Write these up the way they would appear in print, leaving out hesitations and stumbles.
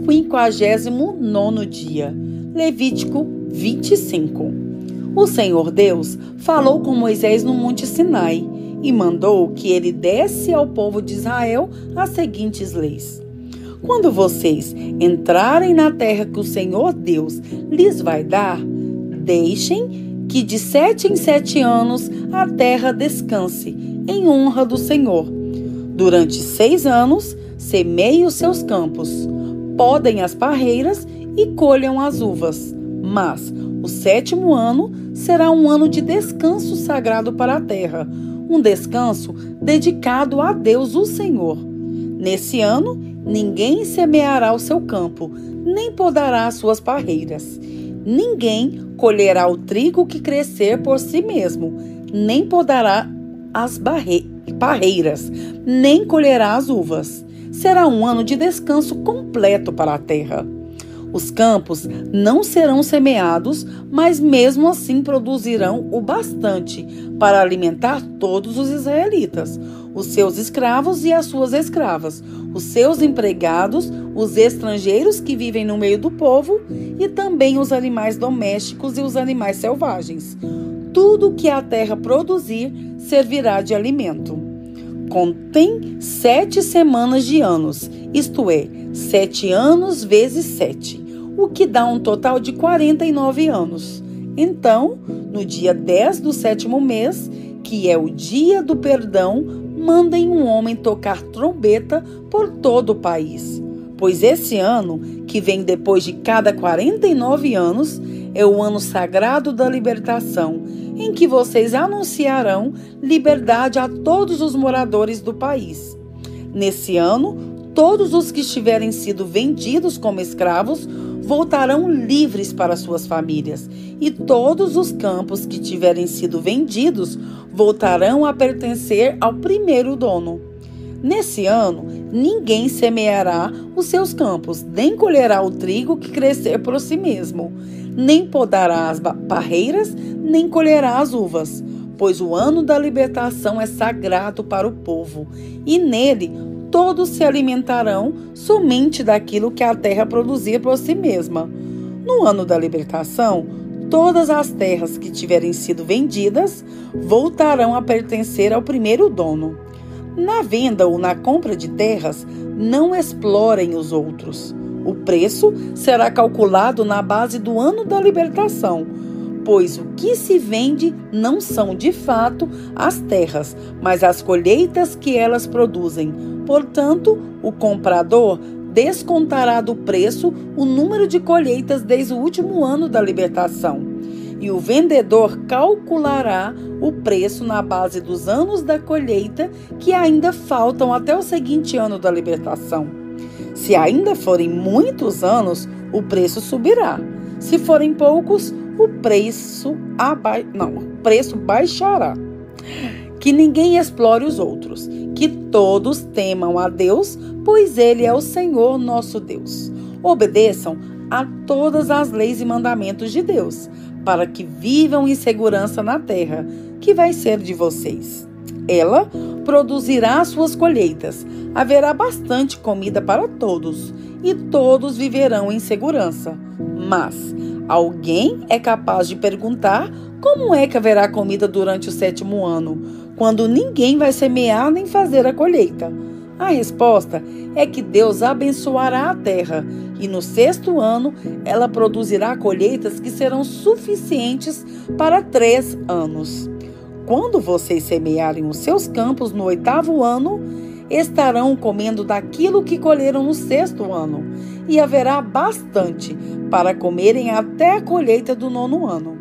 59º dia. Levítico 25. O Senhor Deus falou com Moisés no Monte Sinai e mandou que ele desse ao povo de Israel as seguintes leis. Quando vocês entrarem na terra que o Senhor Deus lhes vai dar, deixem que de 7 em 7 anos a terra descanse em honra do Senhor. Durante 6 anos, semeiem os seus campos, podem as parreiras e colham as uvas. Mas o 7º ano será um ano de descanso sagrado para a terra, um descanso dedicado a Deus, o Senhor. Nesse ano, ninguém semeará o seu campo, nem podará as suas parreiras. Ninguém colherá o trigo que crescer por si mesmo, nem podará as parreiras, nem colherá as uvas. Será um ano de descanso completo para a terra. Os campos não serão semeados, mas mesmo assim produzirão o bastante para alimentar todos os israelitas, os seus escravos e as suas escravas, os seus empregados, os estrangeiros que vivem no meio do povo e também os animais domésticos e os animais selvagens. Tudo que a terra produzir servirá de alimento. Contém 7 semanas de anos, isto é, 7 anos vezes 7, o que dá um total de 49 anos. Então, no dia 10 do 7º mês, que é o dia do perdão, mandem um homem tocar trombeta por todo o país. Pois esse ano, que vem depois de cada 49 anos, é o ano sagrado da libertação, em que vocês anunciarão liberdade a todos os moradores do país. Nesse ano, todos os que tiverem sido vendidos como escravos voltarão livres para suas famílias, e todos os campos que tiverem sido vendidos voltarão a pertencer ao primeiro dono. Nesse ano, ninguém semeará os seus campos, nem colherá o trigo que crescer por si mesmo, nem podará as parreiras, nem colherá as uvas, pois o ano da libertação é sagrado para o povo, e nele todos se alimentarão somente daquilo que a terra produzir por si mesma. No ano da libertação, todas as terras que tiverem sido vendidas voltarão a pertencer ao primeiro dono. Na venda ou na compra de terras, não explorem os outros. O preço será calculado na base do ano da libertação, pois o que se vende não são, de fato, as terras, mas as colheitas que elas produzem. Portanto, o comprador descontará do preço o número de colheitas desde o último ano da libertação, e o vendedor calculará o preço na base dos anos da colheita que ainda faltam até o seguinte ano da libertação. Se ainda forem muitos anos, o preço subirá. Se forem poucos, o preço baixará. Que ninguém explore os outros, que todos temam a Deus, pois Ele é o Senhor nosso Deus. Obedeçam a todas as leis e mandamentos de Deus, para que vivam em segurança na terra, que vai ser de vocês. Ela produzirá suas colheitas, haverá bastante comida para todos, e todos viverão em segurança. Mas alguém é capaz de perguntar como é que haverá comida durante o 7º ano, quando ninguém vai semear nem fazer a colheita? A resposta é que Deus abençoará a terra, e no 6º ano ela produzirá colheitas que serão suficientes para 3 anos. Quando vocês semearem os seus campos no 8º ano, estarão comendo daquilo que colheram no 6º ano, e haverá bastante para comerem até a colheita do 9º ano.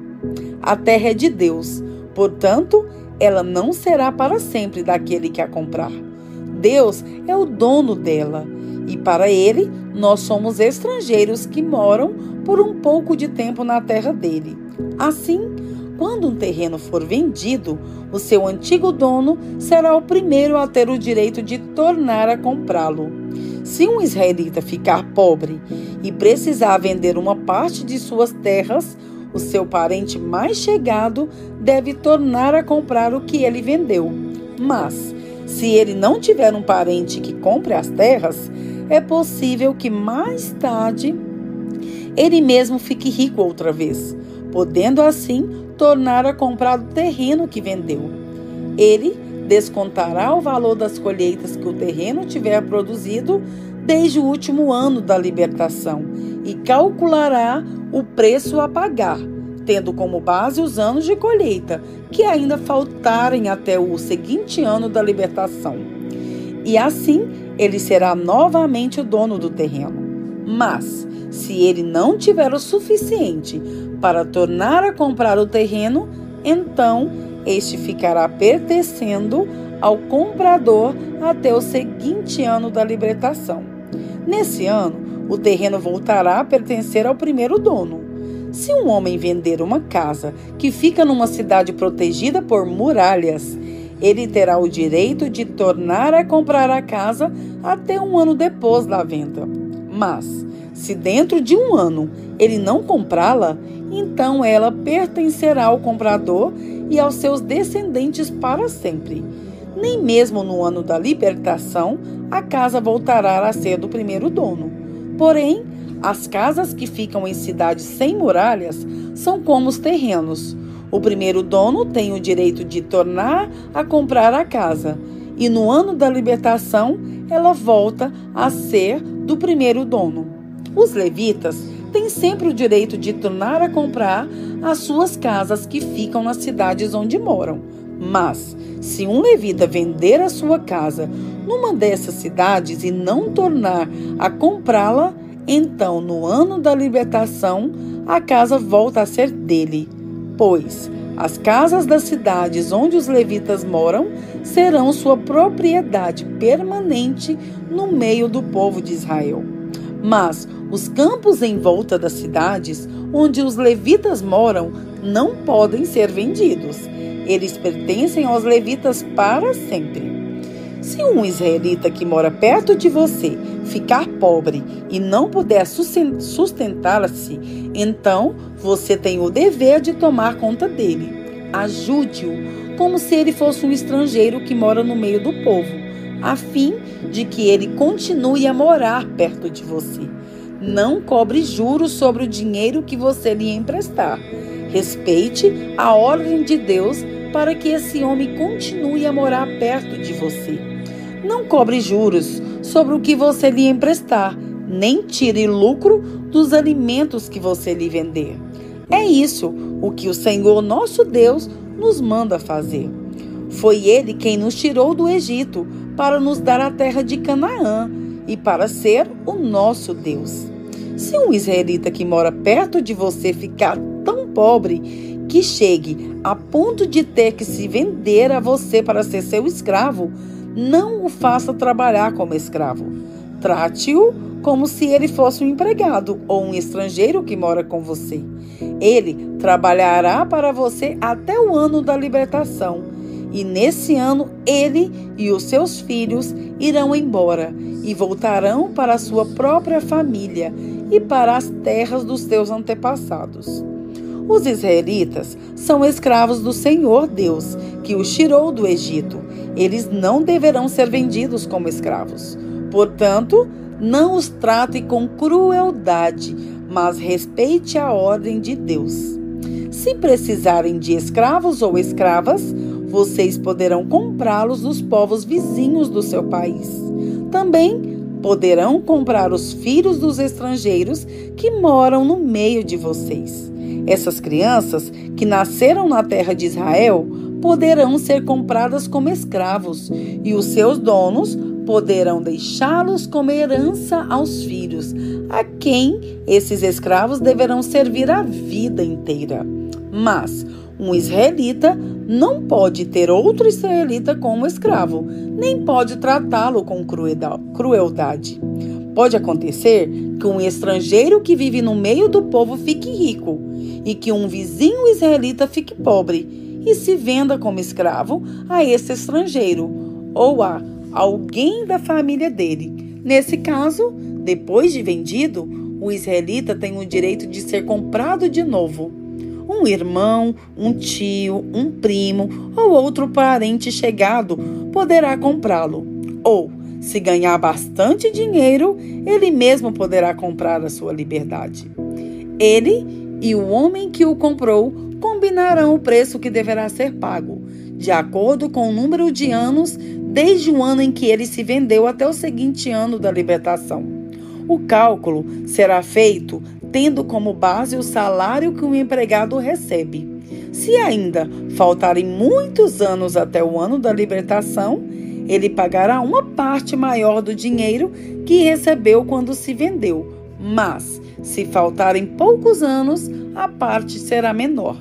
A terra é de Deus, portanto, ela não será para sempre daquele que a comprar. Deus é o dono dela, e para Ele nós somos estrangeiros que moram por um pouco de tempo na terra dele. Assim, quando um terreno for vendido, o seu antigo dono será o primeiro a ter o direito de tornar a comprá-lo. Se um israelita ficar pobre e precisar vender uma parte de suas terras, o seu parente mais chegado deve tornar a comprar o que ele vendeu. Mas, se ele não tiver um parente que compre as terras, é possível que mais tarde ele mesmo fique rico outra vez, podendo assim tornar a comprar o terreno que vendeu. Ele descontará o valor das colheitas que o terreno tiver produzido desde o último ano da libertação e calculará o preço a pagar, tendo como base os anos de colheita que ainda faltarem até o seguinte ano da libertação. E assim ele será novamente o dono do terreno. Mas, se ele não tiver o suficiente para tornar a comprar o terreno, então este ficará pertencendo ao comprador até o seguinte ano da libertação. Nesse ano, o terreno voltará a pertencer ao primeiro dono. Se um homem vender uma casa que fica numa cidade protegida por muralhas, ele terá o direito de tornar a comprar a casa até um ano depois da venda. Mas, se dentro de um ano ele não comprá-la, então ela pertencerá ao comprador e aos seus descendentes para sempre. Nem mesmo no ano da libertação, a casa voltará a ser do primeiro dono. Porém, as casas que ficam em cidades sem muralhas são como os terrenos. O primeiro dono tem o direito de tornar a comprar a casa, e no ano da libertação, ela volta a ser do primeiro dono. Os levitas têm sempre o direito de tornar a comprar as suas casas que ficam nas cidades onde moram. Mas, se um levita vender a sua casa numa dessas cidades e não tornar a comprá-la, então, no ano da libertação, a casa volta a ser dele, pois as casas das cidades onde os levitas moram serão sua propriedade permanente no meio do povo de Israel. Mas os campos em volta das cidades onde os levitas moram não podem ser vendidos. Eles pertencem aos levitas para sempre. Se um israelita que mora perto de você ficar pobre e não puder sustentar-se, então você tem o dever de tomar conta dele. Ajude-o como se ele fosse um estrangeiro que mora no meio do povo, a fim de que ele continue a morar perto de você. Não cobre juros sobre o dinheiro que você lhe emprestar. Respeite a ordem de Deus para que esse homem continue a morar perto de você. Não cobre juros sobre o que você lhe emprestar, nem tire lucro dos alimentos que você lhe vender. É isso o que o Senhor nosso Deus nos manda fazer. Foi Ele quem nos tirou do Egito para nos dar a terra de Canaã e para ser o nosso Deus. Se um israelita que mora perto de você ficar tão pobre que chegue a ponto de ter que se vender a você para ser seu escravo, não o faça trabalhar como escravo. Trate-o como se ele fosse um empregado ou um estrangeiro que mora com você. Ele trabalhará para você até o ano da libertação. E nesse ano, ele e os seus filhos irão embora e voltarão para a sua própria família e para as terras dos seus antepassados. Os israelitas são escravos do Senhor Deus, que os tirou do Egito. Eles não deverão ser vendidos como escravos. Portanto, não os trate com crueldade, mas respeite a ordem de Deus. Se precisarem de escravos ou escravas, vocês poderão comprá-los dos povos vizinhos do seu país. Também poderão comprar os filhos dos estrangeiros que moram no meio de vocês. Essas crianças que nasceram na terra de Israel poderão ser compradas como escravos, e os seus donos poderão deixá-los como herança aos filhos, a quem esses escravos deverão servir a vida inteira. Mas um israelita não pode ter outro israelita como escravo, nem pode tratá-lo com crueldade. Pode acontecer que um estrangeiro que vive no meio do povo fique rico e que um vizinho israelita fique pobre e se venda como escravo a esse estrangeiro ou a alguém da família dele. Nesse caso, depois de vendido, o israelita tem o direito de ser comprado de novo. Um irmão, um tio, um primo ou outro parente chegado poderá comprá-lo. Ou, Se ganhar bastante dinheiro, ele mesmo poderá comprar a sua liberdade. Ele e o homem que o comprou combinarão o preço que deverá ser pago, de acordo com o número de anos, desde o ano em que ele se vendeu até o seguinte ano da libertação. O cálculo será feito tendo como base o salário que o empregado recebe. Se ainda faltarem muitos anos até o ano da libertação, ele pagará uma parte maior do dinheiro que recebeu quando se vendeu. Mas, se faltarem poucos anos, a parte será menor.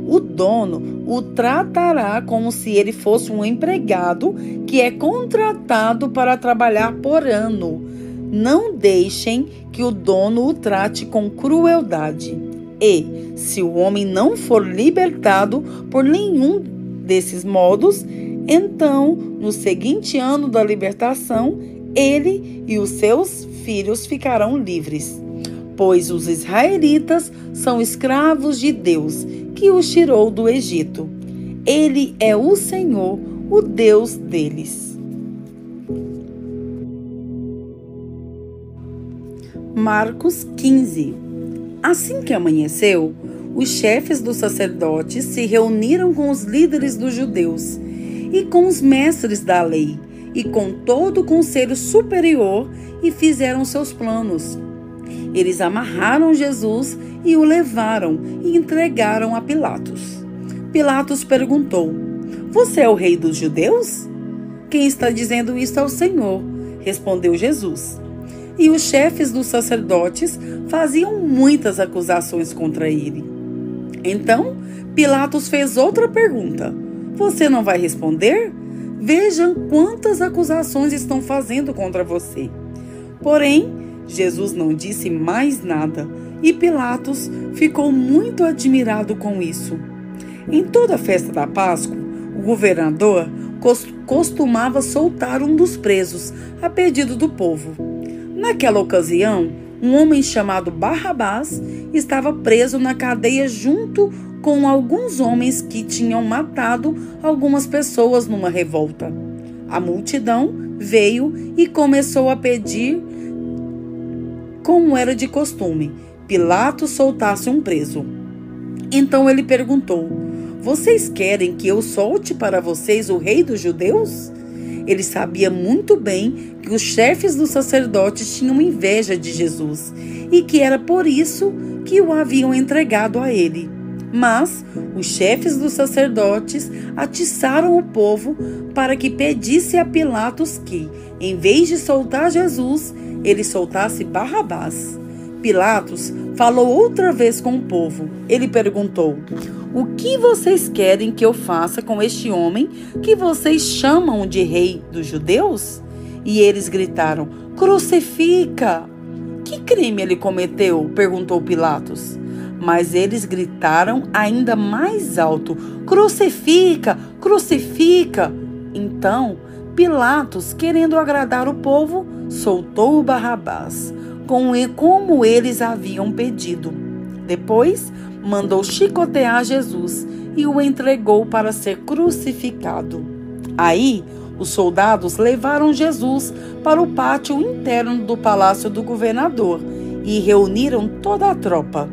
O dono o tratará como se ele fosse um empregado que é contratado para trabalhar por ano. Não deixem que o dono o trate com crueldade. E, se o homem não for libertado por nenhum desses modos, então, no seguinte ano da libertação, ele e os seus filhos ficarão livres. Pois os israelitas são escravos de Deus, que os tirou do Egito. Ele é o Senhor, o Deus deles. Marcos 15. Assim que amanheceu, os chefes dos sacerdotes se reuniram com os líderes dos judeus e com os mestres da lei e com todo o conselho superior e fizeram seus planos. Eles amarraram Jesus e o levaram e entregaram a Pilatos. Pilatos perguntou: "Você é o rei dos judeus?" "Quem está dizendo isso é o Senhor", respondeu Jesus. E os chefes dos sacerdotes faziam muitas acusações contra ele. Então, Pilatos fez outra pergunta: "Você não vai responder? Vejam quantas acusações estão fazendo contra você." Porém, Jesus não disse mais nada e Pilatos ficou muito admirado com isso. Em toda a festa da Páscoa, o governador costumava soltar um dos presos a pedido do povo. Naquela ocasião, um homem chamado Barrabás estava preso na cadeia junto com alguns homens que tinham matado algumas pessoas numa revolta. A multidão veio e começou a pedir, como era de costume, Pilatos soltasse um preso. Então ele perguntou: "Vocês querem que eu solte para vocês o rei dos judeus?" Ele sabia muito bem que os chefes dos sacerdotes tinham inveja de Jesus e que era por isso que o haviam entregado a ele. Mas os chefes dos sacerdotes atiçaram o povo para que pedisse a Pilatos que, em vez de soltar Jesus, ele soltasse Barrabás. Pilatos falou outra vez com o povo. Ele perguntou: "O que vocês querem que eu faça com este homem que vocês chamam de rei dos judeus?" E eles gritaram: "Crucifica!" "Que crime ele cometeu?" perguntou Pilatos. Mas eles gritaram ainda mais alto: "Crucifica! Crucifica!" Então, Pilatos, querendo agradar o povo, soltou o Barrabás, como eles haviam pedido. Depois, mandou chicotear Jesus e o entregou para ser crucificado. Aí, os soldados levaram Jesus para o pátio interno do palácio do governador e reuniram toda a tropa.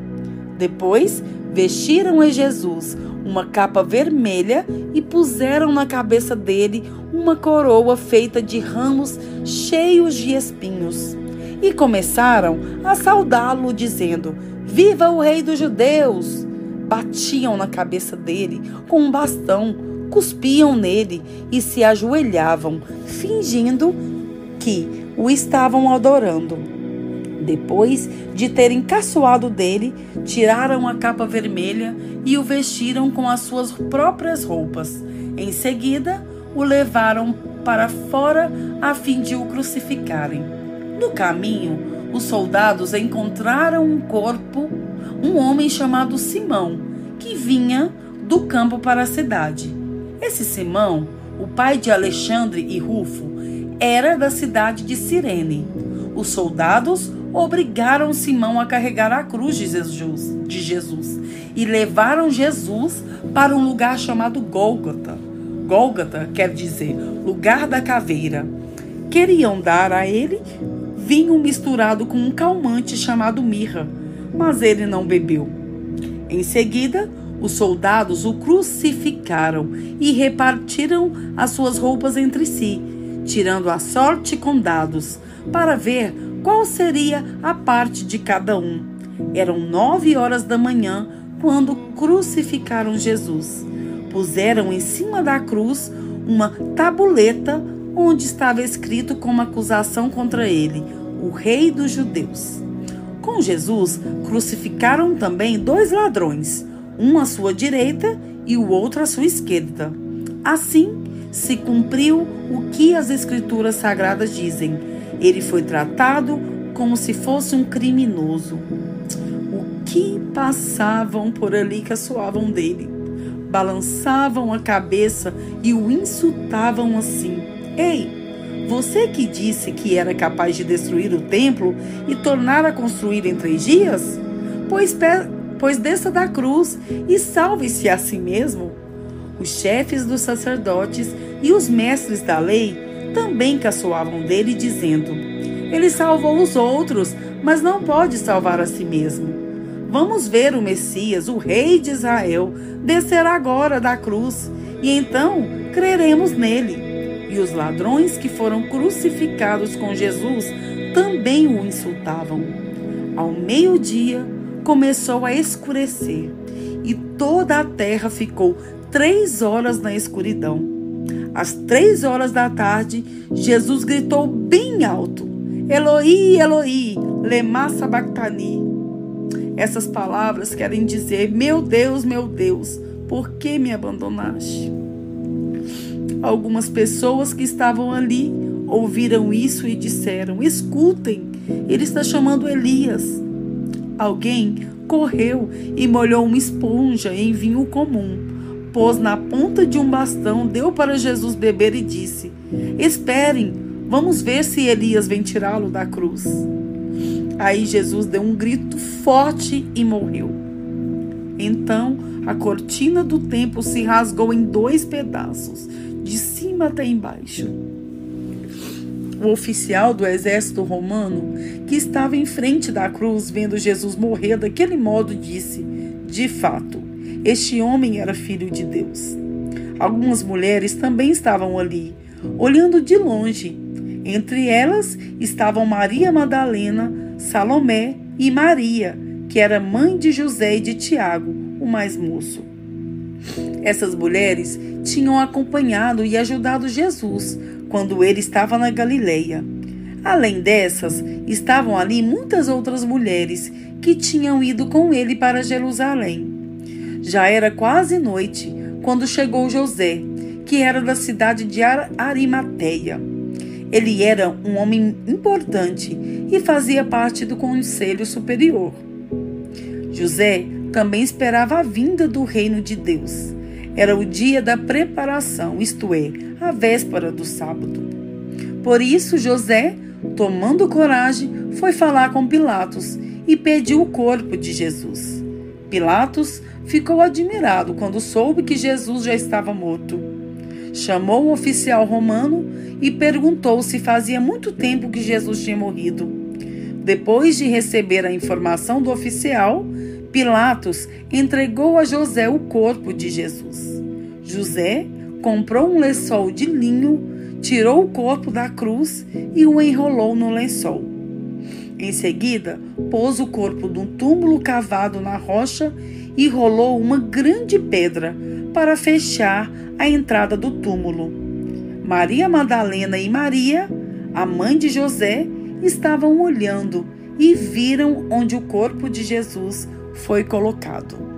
Depois, vestiram em Jesus uma capa vermelha e puseram na cabeça dele uma coroa feita de ramos cheios de espinhos. E começaram a saudá-lo, dizendo: "Viva o rei dos judeus!" Batiam na cabeça dele com um bastão, cuspiam nele e se ajoelhavam, fingindo que o estavam adorando. Depois de terem caçoado dele, tiraram a capa vermelha e o vestiram com as suas próprias roupas. Em seguida, o levaram para fora a fim de o crucificarem. No caminho, os soldados encontraram um homem chamado Simão, que vinha do campo para a cidade. Esse Simão, o pai de Alexandre e Rufo, era da cidade de Cirene. Os soldados obrigaram Simão a carregar a cruz de Jesus e levaram Jesus para um lugar chamado Gólgota. Gólgota quer dizer lugar da caveira. Queriam dar a ele vinho misturado com um calmante chamado mirra, mas ele não bebeu. Em seguida, os soldados o crucificaram e repartiram as suas roupas entre si, tirando a sorte com dados, para ver qual seria a parte de cada um. Eram 9 horas da manhã quando crucificaram Jesus. Puseram em cima da cruz uma tabuleta onde estava escrito como acusação contra ele: o Rei dos Judeus. Com Jesus, crucificaram também 2 ladrões, um à sua direita e o outro à sua esquerda. Assim, se cumpriu o que as Escrituras Sagradas dizem: ele foi tratado como se fosse um criminoso. O que passavam por ali caçoavam dele, balançavam a cabeça e o insultavam assim: ei, você que disse que era capaz de destruir o templo e tornar a construir em 3 dias? Pois desça da cruz e salve-se a si mesmo. Os chefes dos sacerdotes e os mestres da lei também caçoavam dele, dizendo: ele salvou os outros, mas não pode salvar a si mesmo. Vamos ver o Messias, o Rei de Israel, descer agora da cruz, e então creremos nele. E os ladrões que foram crucificados com Jesus também o insultavam. Ao meio-dia começou a escurecer e toda a terra ficou 3 horas na escuridão. Às 3 horas da tarde, Jesus gritou bem alto: Eloi, Eloi, lema sabachthani. Essas palavras querem dizer: meu Deus, por que me abandonaste? Algumas pessoas que estavam ali ouviram isso e disseram: escutem, ele está chamando Elias. Alguém correu e molhou uma esponja em vinho comum, pôs na ponta de um bastão, deu para Jesus beber e disse: esperem, vamos ver se Elias vem tirá-lo da cruz. Aí Jesus deu um grito forte e morreu. Então a cortina do templo se rasgou em 2 pedaços, de cima até embaixo. O oficial do exército romano, que estava em frente da cruz, vendo Jesus morrer daquele modo, disse: de fato, este homem era filho de Deus. Algumas mulheres também estavam ali, olhando de longe. Entre elas estavam Maria Madalena, Salomé e Maria, que era mãe de José e de Tiago, o mais moço. Essas mulheres tinham acompanhado e ajudado Jesus quando ele estava na Galileia. Além dessas, estavam ali muitas outras mulheres que tinham ido com ele para Jerusalém. Já era quase noite quando chegou José, que era da cidade de Arimateia. Ele era um homem importante e fazia parte do conselho superior. José também esperava a vinda do reino de Deus. Era o dia da preparação, isto é, a véspera do sábado. Por isso, José, tomando coragem, foi falar com Pilatos e pediu o corpo de Jesus. Pilatos ficou admirado quando soube que Jesus já estava morto. Chamou o oficial romano e perguntou se fazia muito tempo que Jesus tinha morrido. Depois de receber a informação do oficial, Pilatos entregou a José o corpo de Jesus. José comprou um lençol de linho, tirou o corpo da cruz e o enrolou no lençol. Em seguida, pôs o corpo num túmulo cavado na rocha e rolou uma grande pedra para fechar a entrada do túmulo. Maria Madalena e Maria, a mãe de José, estavam olhando e viram onde o corpo de Jesus foi colocado.